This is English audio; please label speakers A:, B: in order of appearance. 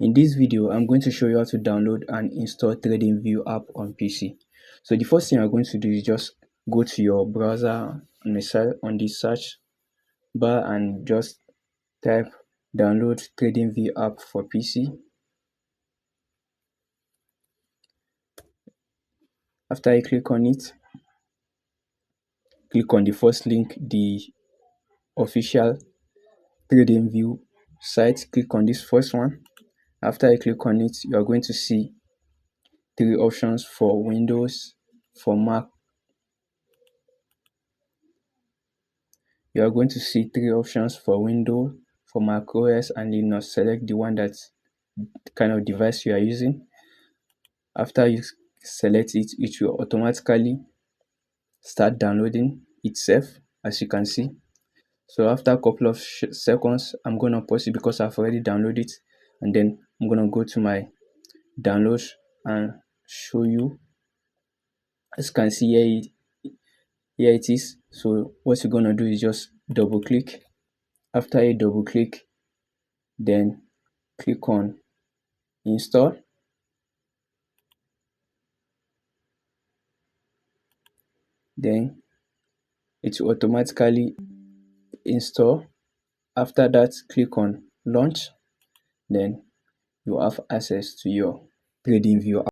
A: In this video, I'm going to show you how to download and install TradingView app on PC. So the first thing you're going to do is just go to your browser on the search bar and just type download TradingView app for PC. After you click on it, click on the first link, the official TradingView site. Click on this first one. After you click on it, you are going to see three options for Windows, for Mac. You are going to see three options for Windows, for Mac OS and Linux. Select the one that kind of device you are using. After you select it, it will automatically start downloading itself, as you can see. So after a couple of seconds, I'm going to pause it because I've already downloaded it, and then I'm going to go to my downloads and show you. As you can see here it is. So what you're going to do is just double click. After you double click, then click on install. Then it will automatically install. After that, click on launch. Then you have access to your TradingView app.